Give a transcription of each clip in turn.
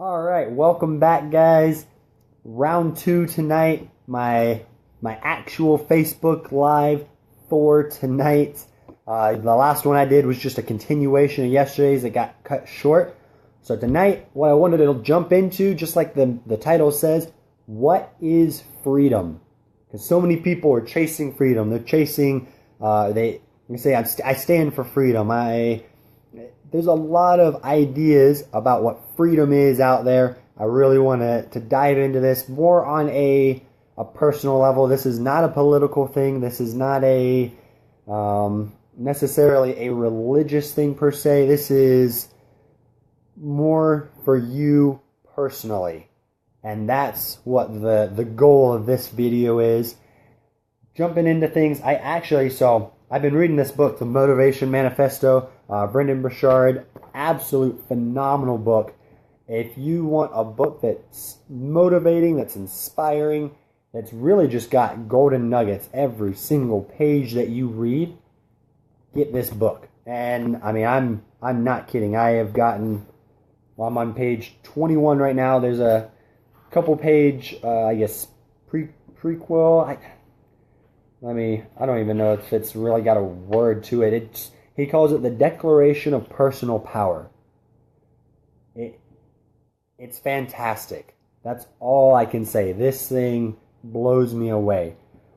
All right, welcome back, guys. Round two tonight. My actual Facebook Live for tonight. The last one I did was just a continuation of yesterday's. It got cut short. So tonight, what I wanted to jump into, just like the title says, what is freedom? Because so many people are chasing freedom. They're chasing. They say I stand for freedom. There's a lot of ideas about what freedom is out there. I really want to dive into this more on a personal level. This is not a political thing. This is not a necessarily a religious thing per se. This is more for you personally. And that's what the goal of this video is. Jumping into things, I've been reading this book, The Motivation Manifesto, Brendon Burchard, absolute phenomenal book. If you want a book that's motivating, that's inspiring, that's really just got golden nuggets every single page that you read, get this book. And I mean, I'm not kidding. I'm on page 21 right now. There's a couple page, prequel. I don't even know if it's really got a word to it. He calls it the Declaration of Personal Power. It's fantastic. That's all I can say. This thing blows me away.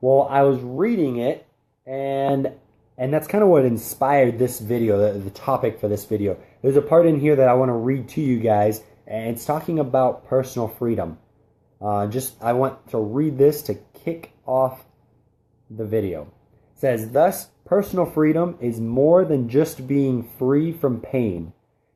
Well, I was reading it, and that's kind of what inspired this video, the topic for this video. There's a part in here that I want to read to you guys, and it's talking about personal freedom. I want to read this to kick off the video. It says, thus, personal freedom is more than just being free from pain.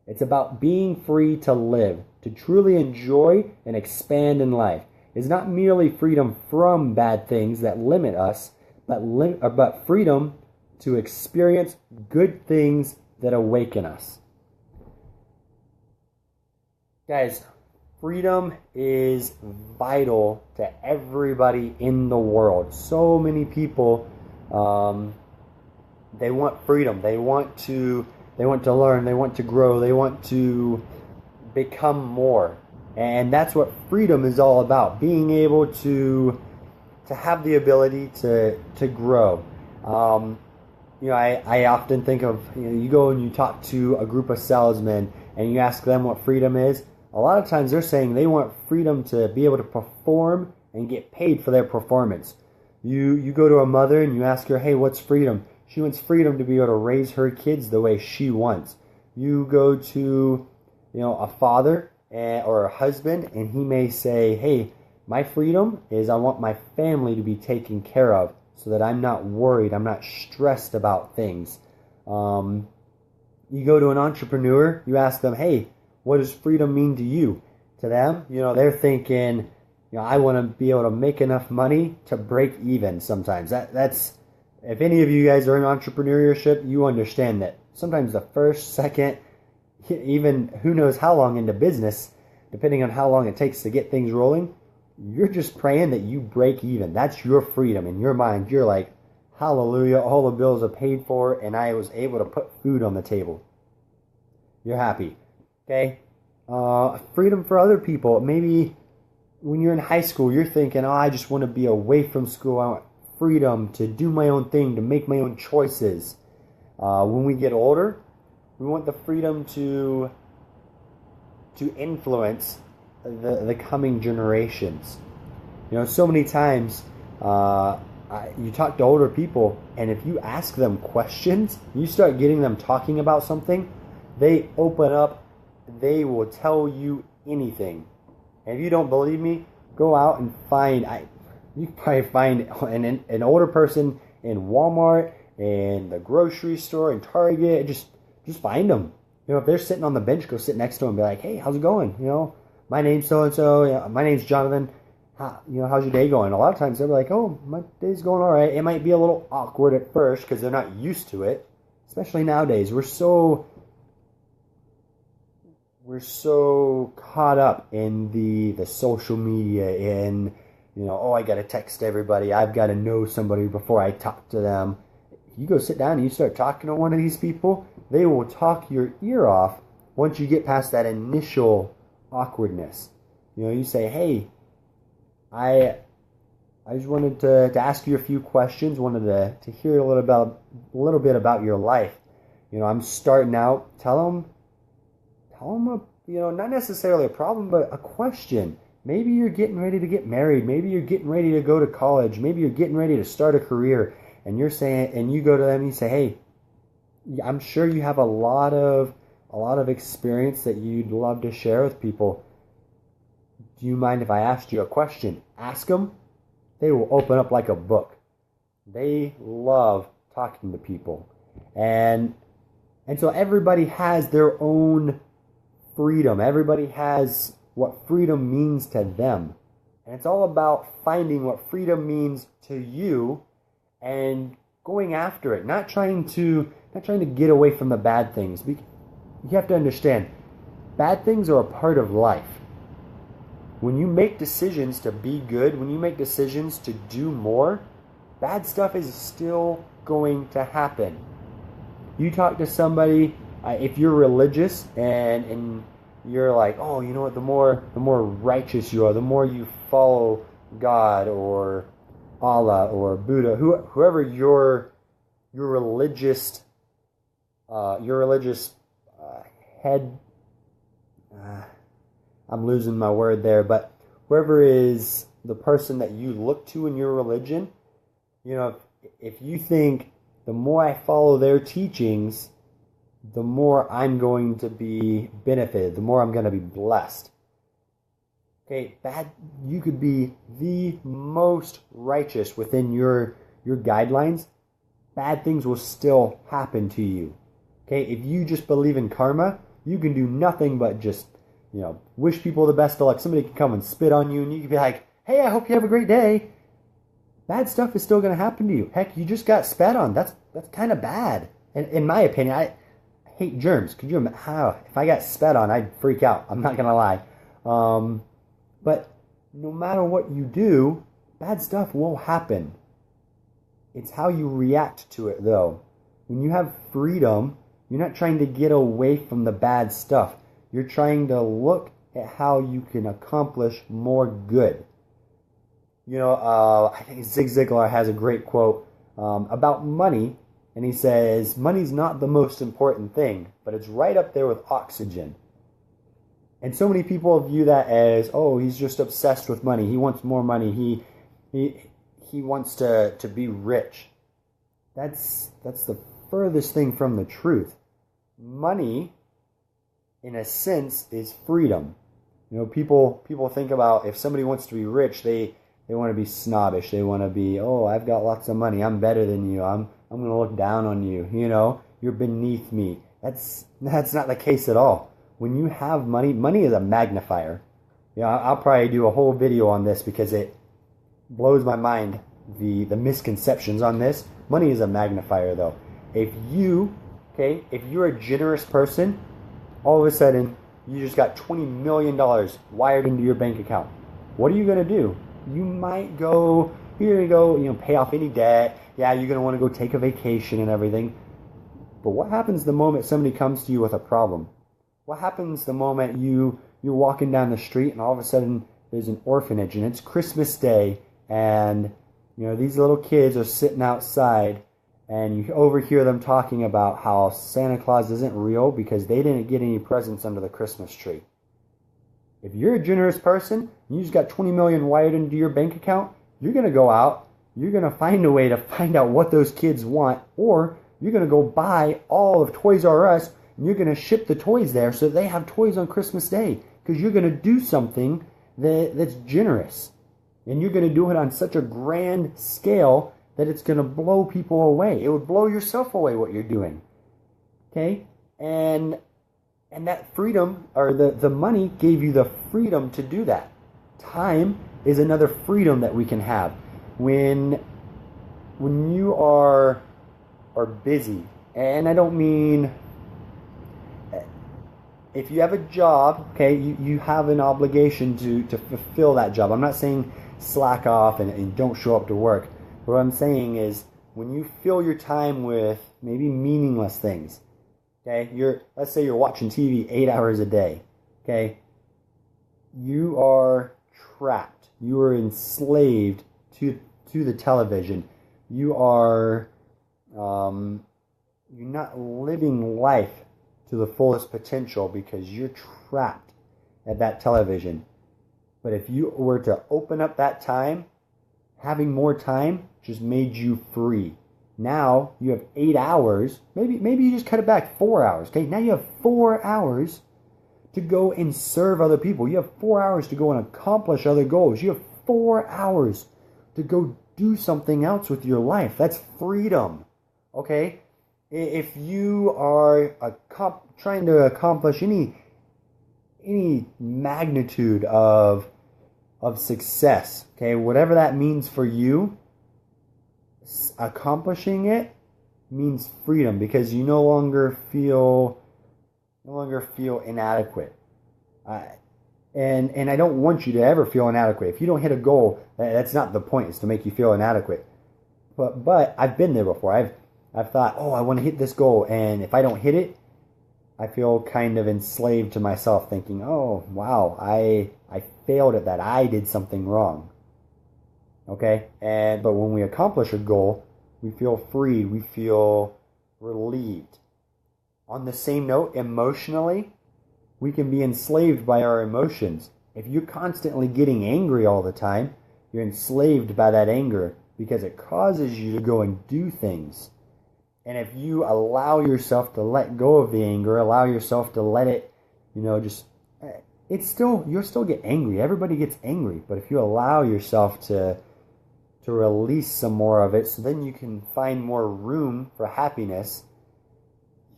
It's about being free to live, to truly enjoy and expand in life. It's not merely freedom from bad things that limit us, but freedom to experience good things that awaken us. Guys, freedom is vital to everybody in the world. So many people, they want freedom. They want to learn. They want to grow. They want to become more. And that's what freedom is all about. Being able to have the ability to grow. I often think of, you go and you talk to a group of salesmen and you ask them what freedom is. A lot of times they're saying they want freedom to be able to perform and get paid for their performance. You go to a mother and you ask her, hey, what's freedom? She wants freedom to be able to raise her kids the way she wants. You go to a father or a husband, and he may say, hey, my freedom is I want my family to be taken care of so that I'm not worried, I'm not stressed about things. You go to an entrepreneur, you ask them, hey, what does freedom mean to you? To them, they're thinking, I want to be able to make enough money to break even sometimes. That's if any of you guys are in entrepreneurship, you understand that sometimes the first, second, even who knows how long into business, depending on how long it takes to get things rolling, you're just praying that you break even. That's your freedom. In your mind, you're like, hallelujah, all the bills are paid for, and I was able to put food on the table. You're happy. Okay? Freedom for other people. Maybe when you're in high school, you're thinking, I just want to be away from school. I want freedom to do my own thing, to make my own choices. When we get older, we want the freedom to influence the coming generations. So many times you talk to older people, and if you ask them questions, you start getting them talking about something, they open up. They will tell you anything. And if you don't believe me, go out and you can probably find an older person in Walmart, in the grocery store, in Target. Just find them. If they're sitting on the bench, go sit next to them and be like, hey, how's it going? My name's so-and-so. My name's Jonathan. How's your day going? A lot of times they'll be like, oh, my day's going all right. It might be a little awkward at first because they're not used to it. Especially nowadays. We're so caught up in the social media, in I got to text everybody. I've got to know somebody before I talk to them. You go sit down and you start talking to one of these people, they will talk your ear off once you get past that initial awkwardness. You say, hey, I just wanted to ask you a few questions, wanted to hear a little bit about your life. I'm starting out. Tell them not necessarily a problem, but a question. Maybe you're getting ready to get married. Maybe you're getting ready to go to college. Maybe you're getting ready to start a career. And you go to them and you say, hey, I'm sure you have a lot of experience that you'd love to share with people. Do you mind if I asked you a question? Ask them. They will open up like a book. They love talking to people. And so everybody has their own freedom. Everybody has what freedom means to them. And it's all about finding what freedom means to you and going after it, not trying to get away from the bad things. You have to understand, bad things are a part of life. When you make decisions to be good, when you make decisions to do more, bad stuff is still going to happen. You talk to somebody, if you're religious and you're like, oh, you know what, the more righteous you are, the more you follow God or Allah or Buddha, whoever your religious head, I'm losing my word there, but whoever is the person that you look to in your religion, if you think the more I follow their teachings, the more I'm going to be benefited, the more I'm going to be blessed. Okay, you could be the most righteous within your guidelines. Bad things will still happen to you. Okay, if you just believe in karma, you can do nothing but just wish people the best of luck. Somebody can come and spit on you and you can be like, hey, I hope you have a great day. Bad stuff is still going to happen to you. Heck, you just got spat on. That's kind of bad. And in my opinion, I hate germs. Could you imagine if I got spat on, I'd freak out. I'm not going to lie. But no matter what you do, bad stuff will happen. It's how you react to it, though. When you have freedom, you're not trying to get away from the bad stuff. You're trying to look at how you can accomplish more good. I think Zig Ziglar has a great quote about money, and he says, money's not the most important thing, but it's right up there with oxygen. And so many people view that as, oh, he's just obsessed with money. He wants more money. He wants to be rich. That's the furthest thing from the truth. Money, in a sense, is freedom. People think about if somebody wants to be rich, they want to be snobbish. They want to be, oh, I've got lots of money. I'm better than you. I'm going to look down on you. You're beneath me. That's not the case at all. When you have money, money is a magnifier. I'll probably do a whole video on this because it blows my mind, the misconceptions on this. Money is a magnifier, though. If you're a generous person, all of a sudden, you just got $20 million wired into your bank account. What are you going to do? You might go, you're going to go, pay off any debt. Yeah, you're going to want to go take a vacation and everything. But what happens the moment somebody comes to you with a problem? What happens the moment you're walking down the street and all of a sudden there's an orphanage and it's Christmas Day and these little kids are sitting outside and you overhear them talking about how Santa Claus isn't real because they didn't get any presents under the Christmas tree. If you're a generous person and you just got $20 million wired into your bank account, you're going to go out, you're going to find a way to find out what those kids want, or you're going to go buy all of Toys R Us and you're going to ship the toys there so they have toys on Christmas Day because you're going to do something that's generous. And you're going to do it on such a grand scale that it's going to blow people away. It would blow yourself away what you're doing. Okay? And that freedom, or the money, gave you the freedom to do that. Time is another freedom that we can have. When you are busy, and I don't mean, if you have a job, okay, you have an obligation to fulfill that job. I'm not saying slack off and don't show up to work. What I'm saying is when you fill your time with maybe meaningless things, okay, let's say you're watching TV 8 hours a day, okay, you are trapped. You are enslaved to the television. You are you're not living life to the fullest potential because you're trapped at that television. But if you were to open up that time, having more time just made you free. Now you have 8 hours. Maybe you just cut it back 4 hours. Okay, now you have 4 hours to go and serve other people. You have 4 hours to go and accomplish other goals. You have 4 hours to go do something else with your life. That's freedom. Okay? If you are trying to accomplish any magnitude of success, okay, whatever that means for you, accomplishing it means freedom because you no longer feel inadequate. And I don't want you to ever feel inadequate. If you don't hit a goal, that's not the point. It's to make you feel inadequate. But I've been there before. I've thought, oh, I want to hit this goal, and if I don't hit it, I feel kind of enslaved to myself, thinking, oh, wow, I failed at that. I did something wrong. Okay? But when we accomplish a goal, we feel free. We feel relieved. On the same note, emotionally, we can be enslaved by our emotions. If you're constantly getting angry all the time, you're enslaved by that anger because it causes you to go and do things. And if you allow yourself to let go of the anger, allow yourself to let it, you'll still get angry. Everybody gets angry. But if you allow yourself to release some more of it, so then you can find more room for happiness,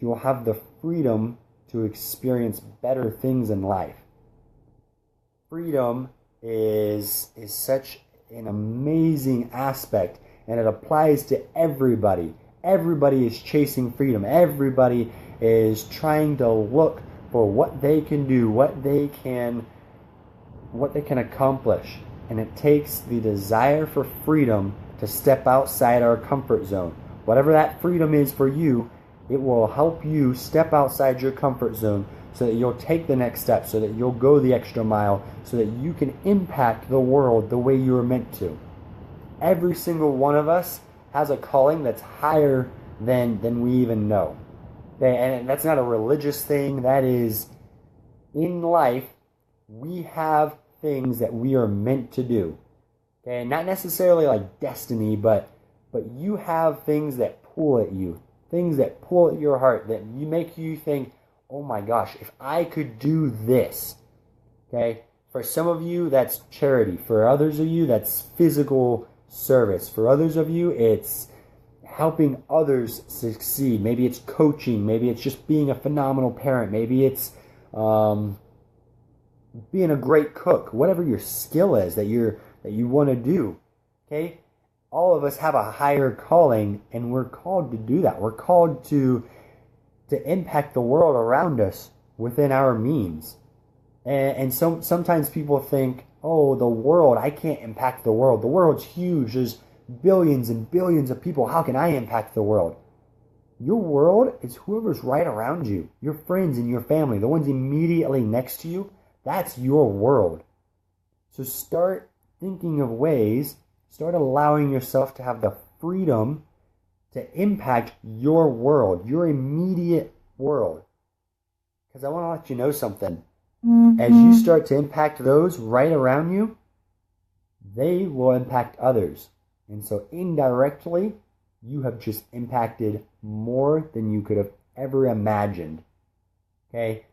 you'll have the freedom to experience better things in life. Freedom is such an amazing aspect, and it applies to everybody. Everybody is chasing freedom. Everybody is trying to look for what they can do, what they can accomplish. And it takes the desire for freedom to step outside our comfort zone. Whatever that freedom is for you, it will help you step outside your comfort zone so that you'll take the next step, so that you'll go the extra mile, so that you can impact the world the way you were meant to. Every single one of us has a calling that's higher than we even know. And that's not a religious thing. That is, in life, we have things that we are meant to do. Okay, not necessarily like destiny, but you have things that pull at you, things that pull at your heart, that you make you think, oh my gosh, if I could do this. Okay, for some of you, that's charity. For others of you, that's physical service. For others of you, it's helping others succeed. Maybe it's coaching. Maybe it's just being a phenomenal parent. Maybe it's being a great cook. Whatever your skill is that you want to do. Okay, all of us have a higher calling, and we're called to do that. We're called to impact the world around us within our means. And sometimes people think, oh, the world, I can't impact the world. The world's huge. There's billions and billions of people. How can I impact the world? Your world is whoever's right around you. Your friends and your family, the ones immediately next to you, that's your world. So start thinking of ways, start allowing yourself to have the freedom to impact your world, your immediate world. Because I want to let you know something. As you start to impact those right around you, they will impact others. And so indirectly, you have just impacted more than you could have ever imagined. Okay?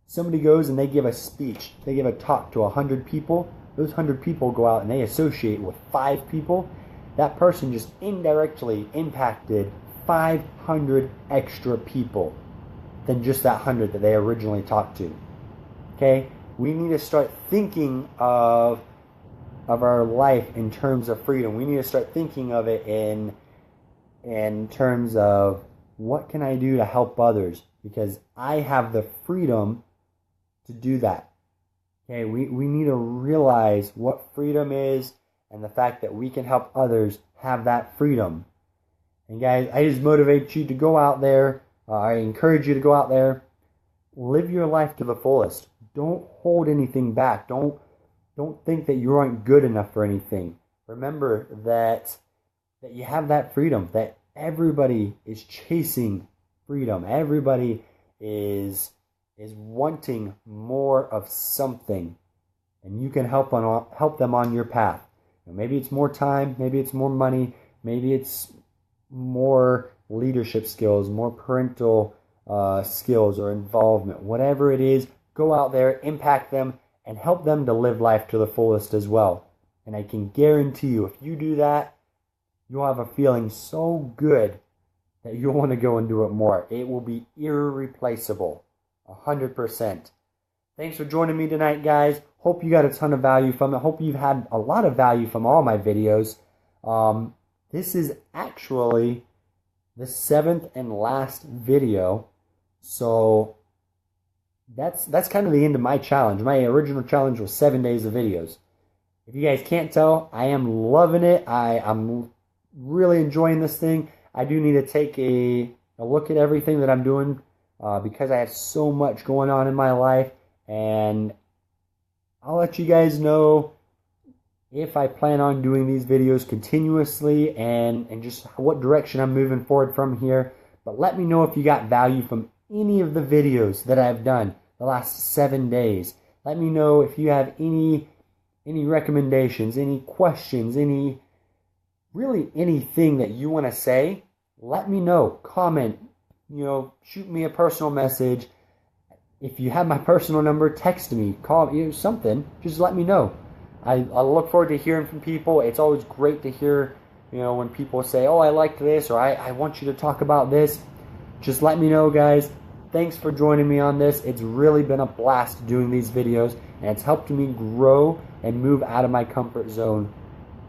Somebody goes and they give a speech. They give a talk to 100 people. Those 100 people go out and they associate with 5 people. That person just indirectly impacted 500 extra people than just that 100 that they originally talked to. Okay? We need to start thinking of our life in terms of freedom. We need to start thinking of it in terms of what can I do to help others? Because I have the freedom to do that. Okay, we need to realize what freedom is and the fact that we can help others have that freedom. And guys, I just motivate you to go out there. I encourage you to go out there. Live your life to the fullest. Don't hold anything back. Don't think that you aren't good enough for anything. Remember that you have that freedom, that everybody is chasing freedom. Everybody is wanting more of something, and you can help them on your path. Maybe it's more time, maybe it's more money, maybe it's more leadership skills, more parental skills or involvement. Whatever it is, go out there, impact them, and help them to live life to the fullest as well. And I can guarantee you, if you do that, you'll have a feeling so good that you'll want to go and do it more. It will be irreplaceable, 100%. Thanks for joining me tonight, guys. Hope you got a ton of value from it. Hope you've had a lot of value from all my videos. This is actually the 7th and last video, so that's kind of the end of my challenge. My original challenge was 7 days of videos. If you guys can't tell, I am loving it. I'm really enjoying this thing. I do need to take a look at everything that I'm doing because I have so much going on in my life, and I'll let you guys know if I plan on doing these videos continuously and just what direction I'm moving forward from here. But let me know if you got value from any of the videos that I've done the last 7 days. Let me know if you have any recommendations, any questions, really anything that you want to say. Let me know. Comment, shoot me a personal message. If you have my personal number, text me, call me, something. Just let me know. I look forward to hearing from people. It's always great to hear, when people say, oh, I liked this, or I want you to talk about this. Just let me know, guys. Thanks for joining me on this. It's really been a blast doing these videos, and it's helped me grow and move out of my comfort zone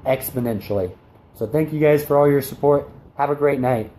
exponentially. So thank you guys for all your support. Have a great night.